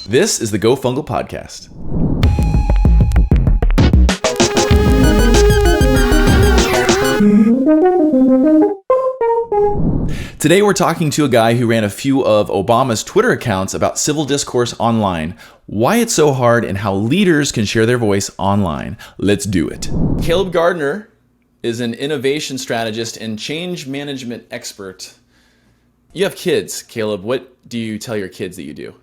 This is the Go Fungal Podcast. Today we're talking to a guy who ran a few of Obama's Twitter accounts about civil discourse online, why it's so hard, and how leaders can share their voice online. Let's do it. Caleb Gardner is an innovation strategist and change management expert. You have kids, Caleb. What do you tell your kids that you do?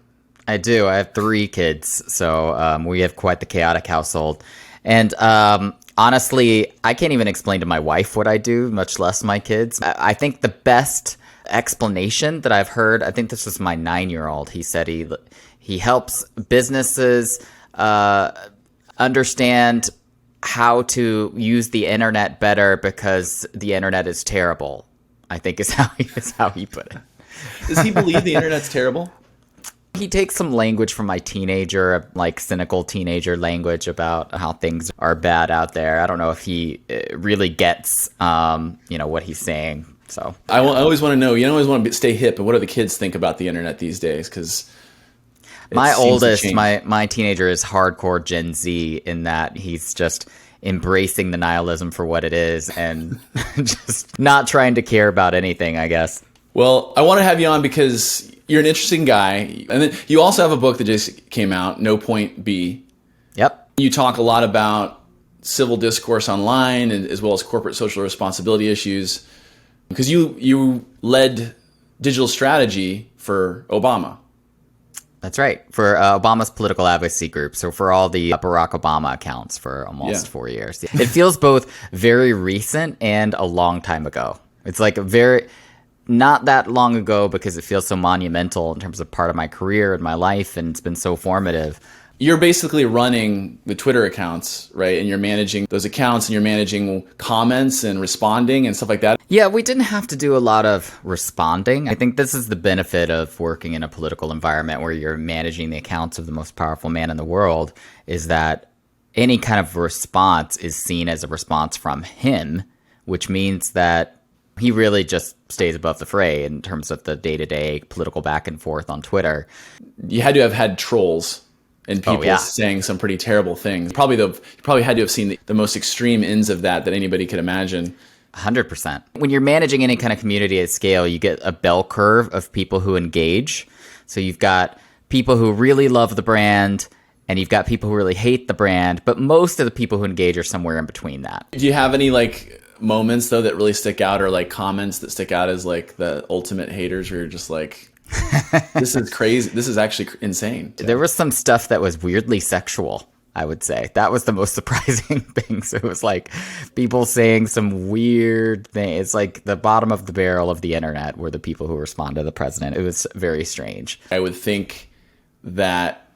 I do. I have 3 kids, so we have quite the chaotic household. And honestly, I can't even explain to my wife what I do, much less my kids. I think the best explanation that I've heard, I think this was my 9-year-old. He said he helps businesses understand how to use the internet better because the internet is terrible, I think is how he put it. Does he believe the internet's terrible? He takes some language from my teenager, like cynical teenager language about how things are bad out there. I don't know if he really gets, what he's saying. So I always want to know. You always want to stay hip. And what do the kids think about the internet these days? Because my oldest, my teenager is hardcore Gen Z in that he's just embracing the nihilism for what it is and just not trying to care about anything, I guess. Well, I want to have you on because you're an interesting guy. And then you also have a book that just came out, No Point B. Yep. You talk a lot about civil discourse online and as well as corporate social responsibility issues because you led digital strategy for Obama. That's right. For Obama's political advocacy group. So for all the Barack Obama accounts for almost 4 years. It feels both very recent and a long time ago. It's like not that long ago because it feels so monumental in terms of part of my career and my life, and it's been so formative. You're basically running the Twitter accounts, right? And you're managing those accounts and you're managing comments and responding and stuff like that. Yeah, we didn't have to do a lot of responding. I think this is the benefit of working in a political environment where you're managing the accounts of the most powerful man in the world, is that any kind of response is seen as a response from him, which means that he really just stays above the fray in terms of the day-to-day political back and forth on Twitter. You had to have had trolls and people saying some pretty terrible things. You probably had to have seen the most extreme ends of that anybody could imagine. 100%. When you're managing any kind of community at scale, you get a bell curve of people who engage. So you've got people who really love the brand, and you've got people who really hate the brand, but most of the people who engage are somewhere in between that. Do you have any moments though that really stick out, or comments that stick out as the ultimate haters where you're just like, this is crazy, this is actually insane? There was some stuff that was weirdly sexual, I would say. That was the most surprising thing. So it was people saying some weird thing. It's like the bottom of the barrel of the internet were the people who respond to the president. It was very strange. I would think that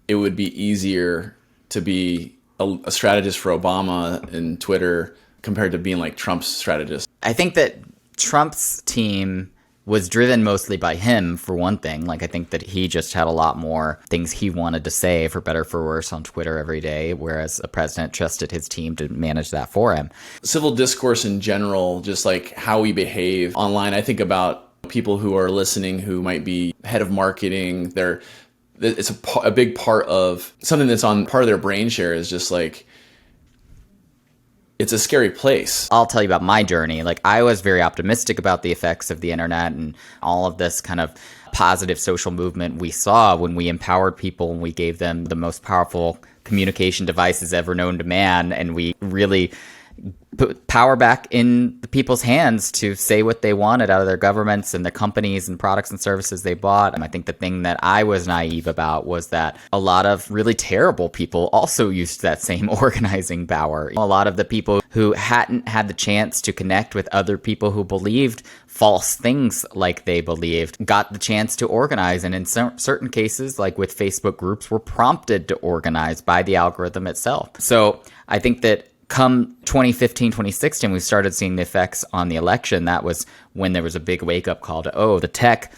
it would be easier to be a strategist for Obama and Twitter compared to being Trump's strategist. I think that Trump's team was driven mostly by him, for one thing. I think that he just had a lot more things he wanted to say, for better or for worse, on Twitter every day, whereas the president trusted his team to manage that for him. Civil discourse in general, just how we behave online. I think about people who are listening who might be head of marketing. It's a big part of something that's on part of their brain share is just it's a scary place. I'll tell you about my journey. I was very optimistic about the effects of the internet and all of this kind of positive social movement we saw when we empowered people and we gave them the most powerful communication devices ever known to man. And we really put power back in the people's hands to say what they wanted out of their governments and the companies and products and services they bought. And I think the thing that I was naive about was that a lot of really terrible people also used that same organizing power. A lot of the people who hadn't had the chance to connect with other people who believed false things like they believed got the chance to organize. And in certain cases, with Facebook groups, were prompted to organize by the algorithm itself. So I think that come 2015, 2016, we started seeing the effects on the election. That was when there was a big wake-up call to, the tech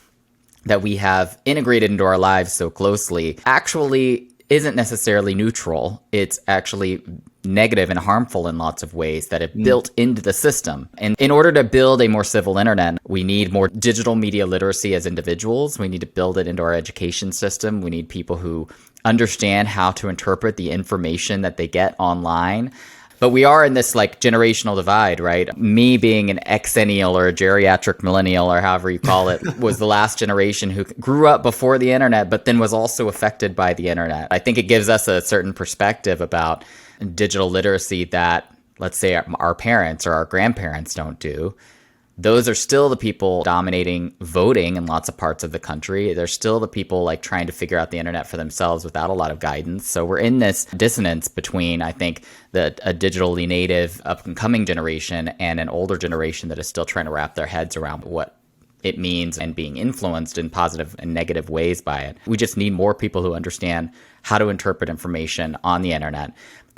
that we have integrated into our lives so closely actually isn't necessarily neutral. It's actually negative and harmful in lots of ways that have built into the system. And in order to build a more civil internet, we need more digital media literacy as individuals. We need to build it into our education system. We need people who understand how to interpret the information that they get online. But we are in this like generational divide, right? Me being an exennial or a geriatric millennial or however you call it was the last generation who grew up before the internet, but then was also affected by the internet. I think it gives us a certain perspective about digital literacy that, let's say, our parents or our grandparents don't do. Those are still the people dominating voting in lots of parts of the country. They're still the people like trying to figure out the internet for themselves without a lot of guidance. So we're in this dissonance between, I think, a digitally native up and coming generation and an older generation that is still trying to wrap their heads around what it means and being influenced in positive and negative ways by it. We just need more people who understand how to interpret information on the internet.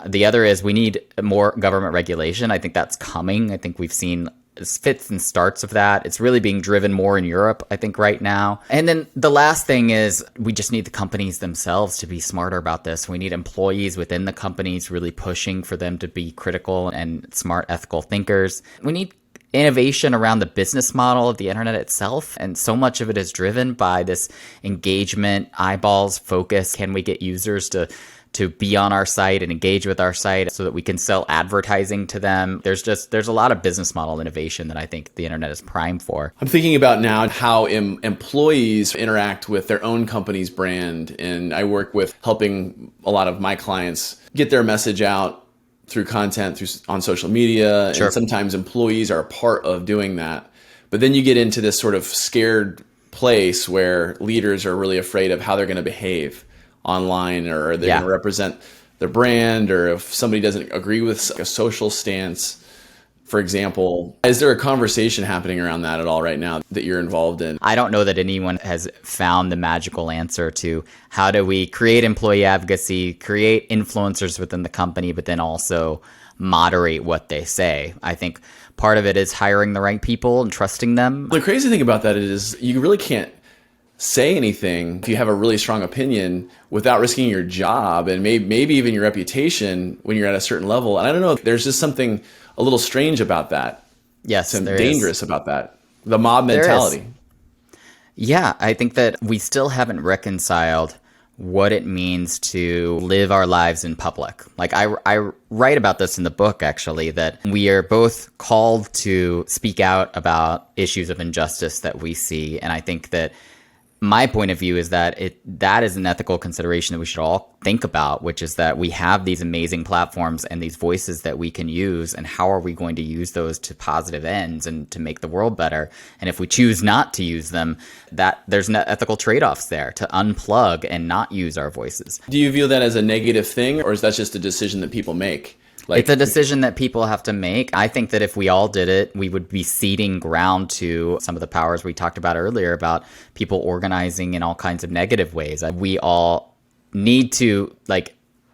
The other is we need more government regulation. I think that's coming. I think we've seen fits and starts of that. It's really being driven more in Europe, I think, right now. And then the last thing is we just need the companies themselves to be smarter about this. We need employees within the companies really pushing for them to be critical and smart, ethical thinkers. We need innovation around the business model of the internet itself. And so much of it is driven by this engagement, eyeballs, focus. Can we get users to be on our site and engage with our site so that we can sell advertising to them? There's a lot of business model innovation that I think the internet is primed for. I'm thinking about now how employees interact with their own company's brand. And I work with helping a lot of my clients get their message out through content, on social media. Sure. And sometimes employees are a part of doing that. But then you get into this sort of scared place where leaders are really afraid of how they're going to behave online, or are they going to represent their brand, or if somebody doesn't agree with a social stance, for example. Is there a conversation happening around that at all right now that you're involved in? I don't know that anyone has found the magical answer to how do we create employee advocacy, create influencers within the company, but then also moderate what they say. I think part of it is hiring the right people and trusting them. The crazy thing about that is you really can't say anything if you have a really strong opinion without risking your job and maybe even your reputation when you're at a certain level. And I don't know, there's just something a little strange about that. Yes, and dangerous about that. The mob mentality. Yeah, I think that we still haven't reconciled what it means to live our lives in public. Like I write about this in the book, actually, that we are both called to speak out about issues of injustice that we see. And I think that my point of view is that that is an ethical consideration that we should all think about, which is that we have these amazing platforms and these voices that we can use, and how are we going to use those to positive ends and to make the world better? And if we choose not to use them, that there's no ethical trade-offs there to unplug and not use our voices. Do you view that as a negative thing, or is that just a decision that people make? It's a decision that people have to make. I think that if we all did it, we would be ceding ground to some of the powers we talked about earlier about people organizing in all kinds of negative ways. We all need to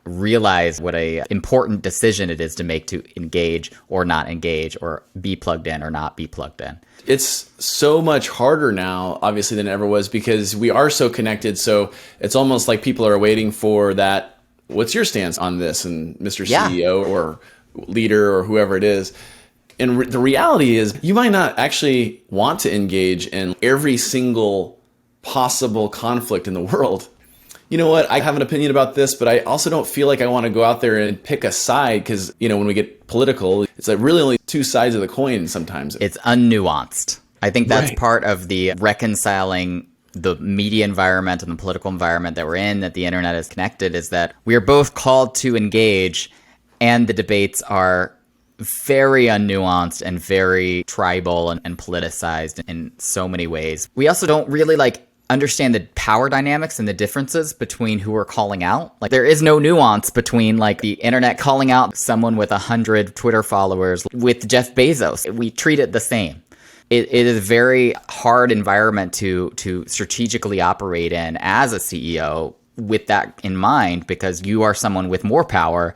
realize what a important decision it is to make to engage or not engage, or be plugged in or not be plugged in. It's so much harder now, obviously, than it ever was, because we are so connected. So it's almost like people are waiting for that. What's your stance on this? And Mr. CEO or leader or whoever it is. And the reality is you might not actually want to engage in every single possible conflict in the world. You know what? I have an opinion about this, but I also don't feel like I want to go out there and pick a side, because, when we get political, it's like really only two sides of the coin sometimes. It's unnuanced. I think that's part of the reconciling the media environment and the political environment that we're in, that the internet is connected, is that we are both called to engage, and the debates are very unnuanced and very tribal and politicized in so many ways. We also don't really understand the power dynamics and the differences between who we're calling out. There is no nuance between the internet calling out someone with 100 Twitter followers with Jeff Bezos. We treat it the same. It is a very hard environment to strategically operate in as a CEO with that in mind, because you are someone with more power,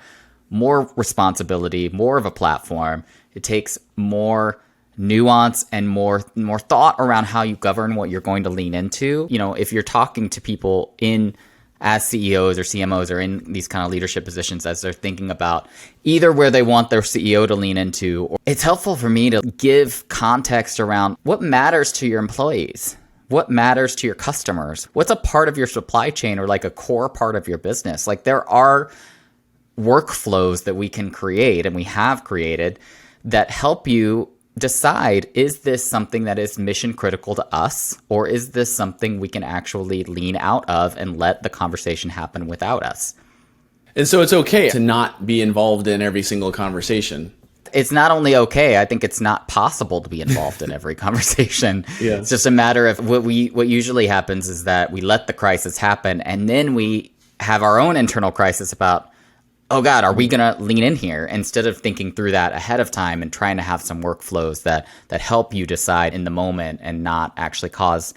more responsibility, more of a platform. It takes more nuance and more thought around how you govern what you're going to lean into. If you're talking to people in as CEOs or CMOs are in these kind of leadership positions, as they're thinking about either where they want their CEO to lean into, or it's helpful for me to give context around what matters to your employees. What matters to your customers? What's a part of your supply chain or like a core part of your business? Like there are workflows that we can create and we have created that help you decide, is this something that is mission critical to us, or is this something we can actually lean out of and let the conversation happen without us? And so it's okay to not be involved in every single conversation. It's not only okay, I think it's not possible to be involved in every conversation. Yeah. It's just a matter of what usually happens is that we let the crisis happen and then we have our own internal crisis about, oh God, are we going to lean in here? Instead of thinking through that ahead of time and trying to have some workflows that help you decide in the moment and not actually cause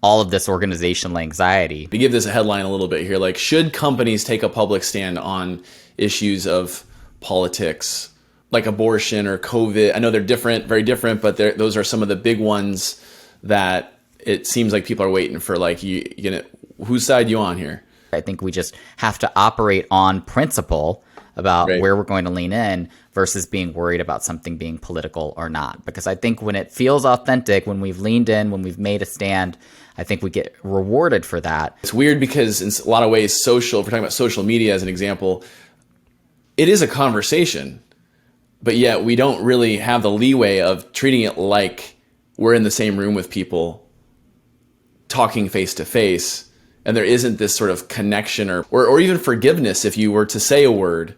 all of this organizational anxiety. To give this a headline a little bit here, like, should companies take a public stand on issues of politics, like abortion or COVID? I know they're different, very different, but those are some of the big ones that it seems like people are waiting for. Like, whose side you on here? I think we just have to operate on principle about where we're going to lean in versus being worried about something being political or not. Because I think when it feels authentic, when we've leaned in, when we've made a stand, I think we get rewarded for that. It's weird because in a lot of ways, if we're talking about social media as an example, it is a conversation, but yet we don't really have the leeway of treating it like we're in the same room with people talking face to face. And there isn't this sort of connection or even forgiveness if you were to say a word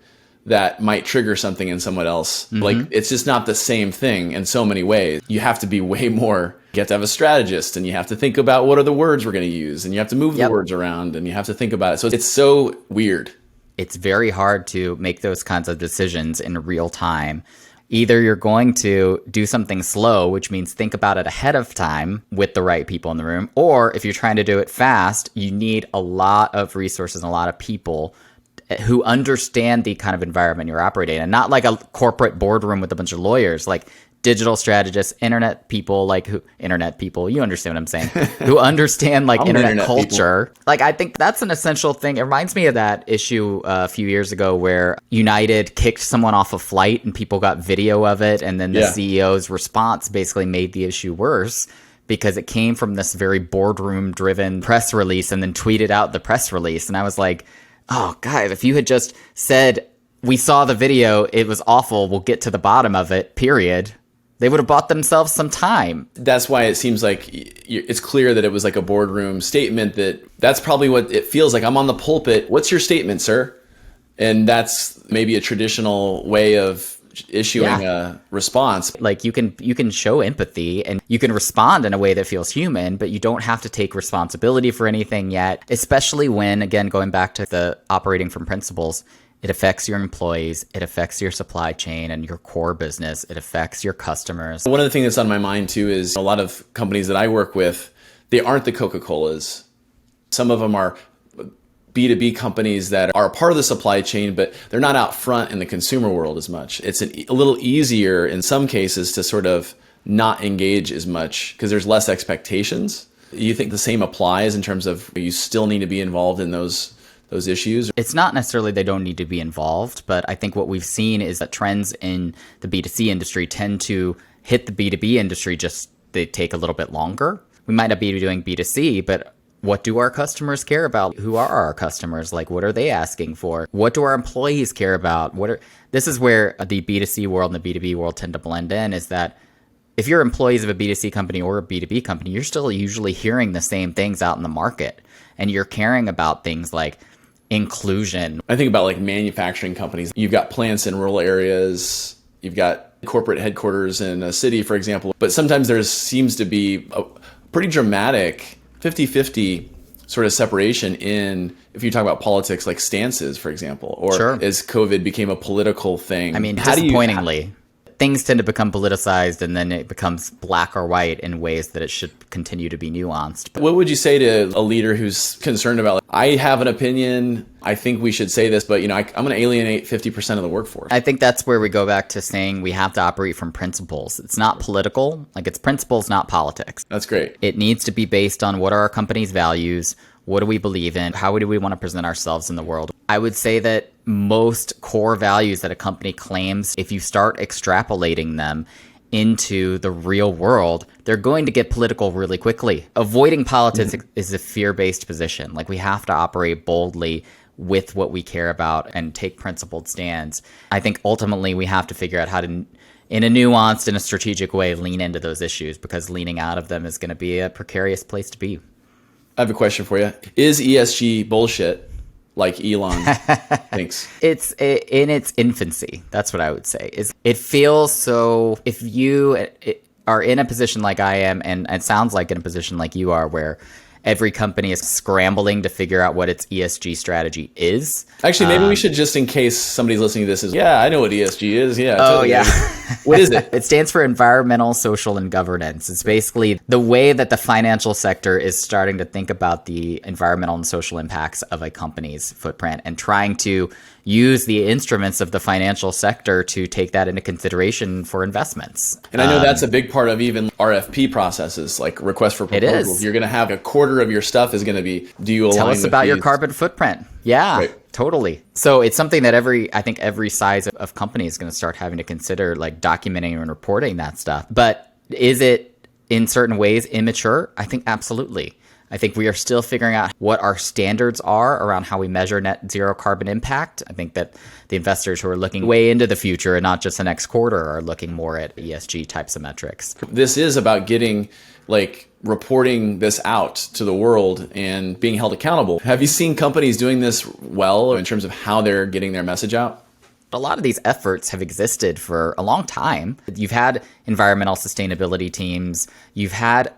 that might trigger something in someone else. Mm-hmm. Like, it's just not the same thing in so many ways. You have to be way more. You have to have a strategist, and you have to think about what are the words we're going to use, and you have to move the words around, and you have to think about it. So it's so weird. It's very hard to make those kinds of decisions in real time. Either you're going to do something slow, which means think about it ahead of time with the right people in the room, or if you're trying to do it fast, you need a lot of resources and a lot of people who understand the kind of environment you're operating in. And not like a corporate boardroom with a bunch of lawyers, like digital strategists, internet people, you understand what I'm saying, who understand like internet culture. People. Like, I think that's an essential thing. It reminds me of that issue a few years ago where United kicked someone off a flight and people got video of it. And then the CEO's response basically made the issue worse because it came from this very boardroom driven press release and then tweeted out the press release. And I was like, oh, guys, if you had just said, we saw the video, it was awful, we'll get to the bottom of it, period, they would have bought themselves some time. That's why it seems like it's clear that it was like a boardroom statement. That's probably what it feels like. I'm on the pulpit. What's your statement, sir? And that's maybe a traditional way of issuing a response. Like, you can show empathy and you can respond in a way that feels human, but you don't have to take responsibility for anything yet, especially when, again, going back to the operating from principles, it affects your employees, it affects your supply chain and your core business, it affects your customers. One of the things that's on my mind too is a lot of companies that I work with, they aren't the Coca-Colas. Some of them are B2B companies that are a part of the supply chain, but they're not out front in the consumer world as much. It's a little easier in some cases to sort of not engage as much because there's less expectations. You think the same applies in terms of you still need to be involved in those issues? It's not necessarily they don't need to be involved, but I think what we've seen is that trends in the B2C industry tend to hit the B2B industry, just they take a little bit longer. We might not be doing B2C, but what do our customers care about? Who are our customers? Like, what are they asking for? What do our employees care about? This is where the B2C world and the B2B world tend to blend in, is that if you're employees of a B2C company or a B2B company, you're still usually hearing the same things out in the market, and you're caring about things like inclusion. I think about like manufacturing companies. You've got plants in rural areas. You've got corporate headquarters in a city, for example. But sometimes there seems to be a pretty dramatic 50-50 sort of separation in, if you talk about politics, like stances, for example, or as COVID became a political thing. I mean, disappointingly, things tend to become politicized and then it becomes black or white in ways that it should continue to be nuanced. But what would you say to a leader who's concerned about, like, I have an opinion, I think we should say this, but I'm going to alienate 50% of the workforce? I think that's where we go back to saying we have to operate from principles. It's not political, like it's principles, not politics. That's great. It needs to be based on what are our company's values, What do we believe in? How do we want to present ourselves in the world? I would say that most core values that a company claims, if you start extrapolating them into the real world, they're going to get political really quickly. Avoiding politics is a fear-based position. Like, we have to operate boldly with what we care about and take principled stands. I think ultimately we have to figure out how to, in a nuanced and a strategic way, lean into those issues, because leaning out of them is going to be a precarious place to be. I have a question for you. Is ESG bullshit, like Elon thinks? It's in its infancy. That's what I would say. It feels so, if you are in a position like I am, and it sounds like in a position like you are, where every company is scrambling to figure out what its ESG strategy is. Actually, maybe we should, just in case somebody's listening to this, yeah, I know what ESG is. Yeah. Oh, totally. yeah. What is it? It stands for environmental, social, and governance. It's basically the way that the financial sector is starting to think about the environmental and social impacts of a company's footprint, and trying to use the instruments of the financial sector to take that into consideration for investments. And I know that's a big part of even RFP processes, like request for proposal. It is. You're going to have a quarter of your stuff is going to be, do you align Tell us with about your these? carbon footprint. Yeah, Right. totally. So it's something that I think every size of company is going to start having to consider, like documenting and reporting that stuff. But is it in certain ways immature? I think absolutely. I think we are still figuring out what our standards are around how we measure net zero carbon impact. I think that the investors who are looking way into the future and not just the next quarter are looking more at ESG types of metrics. This is about getting, like, reporting this out to the world and being held accountable. Have you seen companies doing this well in terms of how they're getting their message out? A lot of these efforts have existed for a long time. You've had environmental sustainability teams. You've had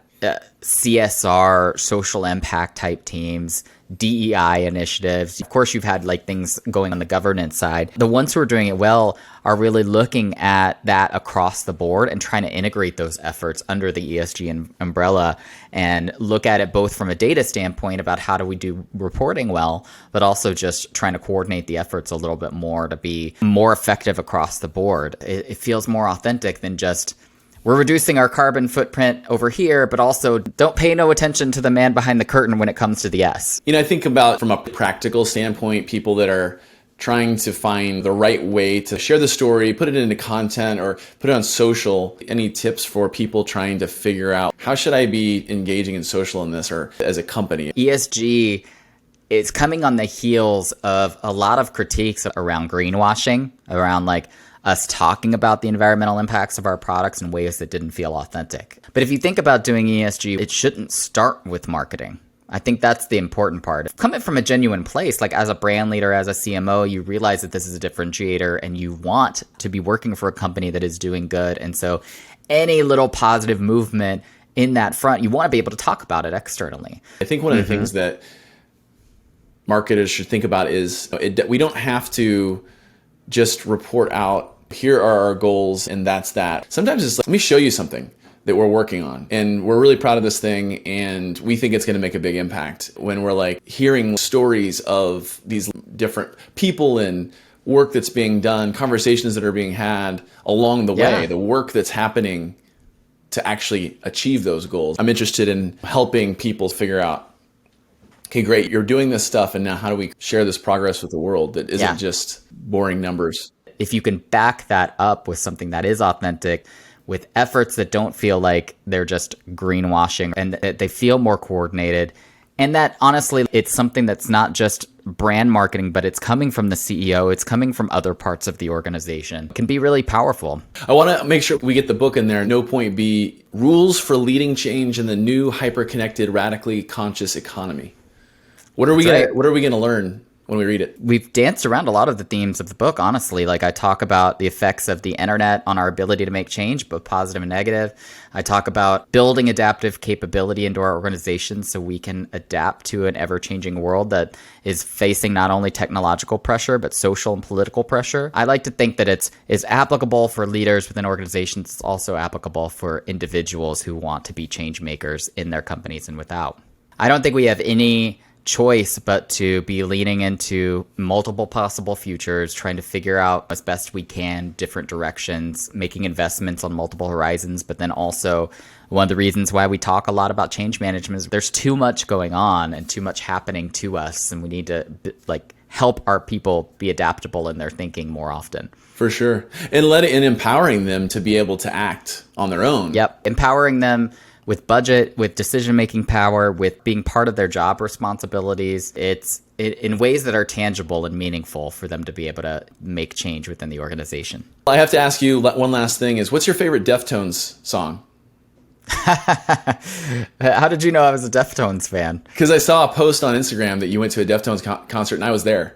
CSR, social impact type teams, DEI initiatives. Of course, you've had like things going on the governance side. The ones who are doing it well are really looking at that across the board and trying to integrate those efforts under the ESG umbrella, and look at it both from a data standpoint about how do we do reporting well, but also just trying to coordinate the efforts a little bit more to be more effective across the board. It feels more authentic than just, we're reducing our carbon footprint over here, but also don't pay no attention to the man behind the curtain when it comes to the S. You know, I think about from a practical standpoint, people that are trying to find the right way to share the story, put it into content, or put it on social. Any tips for people trying to figure out, how should I be engaging in social in this, or as a company? ESG is coming on the heels of a lot of critiques around greenwashing, around like us talking about the environmental impacts of our products in ways that didn't feel authentic. But if you think about doing ESG, it shouldn't start with marketing. I think that's the important part. Coming from a genuine place, like as a brand leader, as a CMO, you realize that this is a differentiator and you want to be working for a company that is doing good. And so any little positive movement in that front, you want to be able to talk about it externally. I think one of the things that marketers should think about is we don't have to just report out, here are our goals, and that's that. Sometimes it's like, let me show you something that we're working on, and we're really proud of this thing, and we think it's going to make a big impact. When we're like hearing stories of these different people and work that's being done, conversations that are being had along the way, the work that's happening to actually achieve those goals. I'm interested in helping people figure out, okay, great, you're doing this stuff, and now how do we share this progress with the world that isn't just boring numbers? If you can back that up with something that is authentic, with efforts that don't feel like they're just greenwashing, and that they feel more coordinated, and that honestly, it's something that's not just brand marketing, but it's coming from the CEO, it's coming from other parts of the organization, it can be really powerful. I want to make sure we get the book in there. No Point B, Rules for Leading Change in the New Hyper-Connected, Radically Conscious Economy. What are we going to learn when we read it? We've danced around a lot of the themes of the book, honestly. Like, I talk about the effects of the internet on our ability to make change, both positive and negative. I talk about building adaptive capability into our organization so we can adapt to an ever-changing world that is facing not only technological pressure, but social and political pressure. I like to think that it's applicable for leaders within organizations. It's also applicable for individuals who want to be change makers in their companies and without. I don't think we have any choice but to be leaning into multiple possible futures, trying to figure out as best we can different directions, making investments on multiple horizons. But then also one of the reasons why we talk a lot about change management is there's too much going on and too much happening to us, and we need to help our people be adaptable in their thinking more often. For sure. And empowering them to be able to act on their own. Yep. Empowering them with budget, with decision-making power, with being part of their job responsibilities. It's in ways that are tangible and meaningful for them to be able to make change within the organization. I have to ask you one last thing is, what's your favorite Deftones song? How did you know I was a Deftones fan? Because I saw a post on Instagram that you went to a Deftones concert and I was there.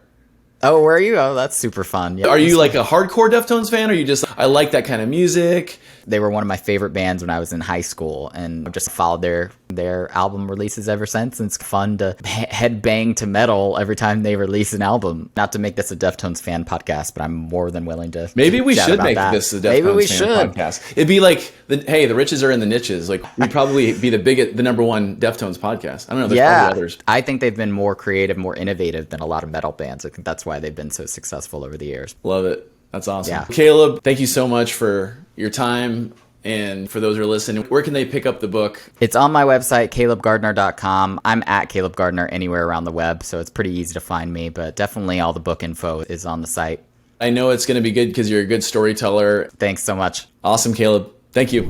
Oh, where are you? Oh, that's super fun. Yeah, are you like a hardcore Deftones fan, or are you just, I like that kind of music? They were one of my favorite bands when I was in high school, and I've just followed their album releases ever since. And it's fun to headbang to metal every time they release an album. Not to make this a Deftones fan podcast, but I'm more than willing to. Maybe we should make this a Deftones fan podcast. It'd be like, hey, the riches are in the niches. Like, we'd probably be the number one Deftones podcast. I don't know. There's probably others. I think they've been more creative, more innovative than a lot of metal bands. I think that's why they've been so successful over the years. Love it. That's awesome. Yeah. Caleb, thank you so much for your time. And for those who are listening, where can they pick up the book? It's on my website, calebgardner.com. I'm at Caleb Gardner anywhere around the web, so it's pretty easy to find me. But definitely all the book info is on the site. I know it's going to be good because you're a good storyteller. Thanks so much. Awesome, Caleb. Thank you.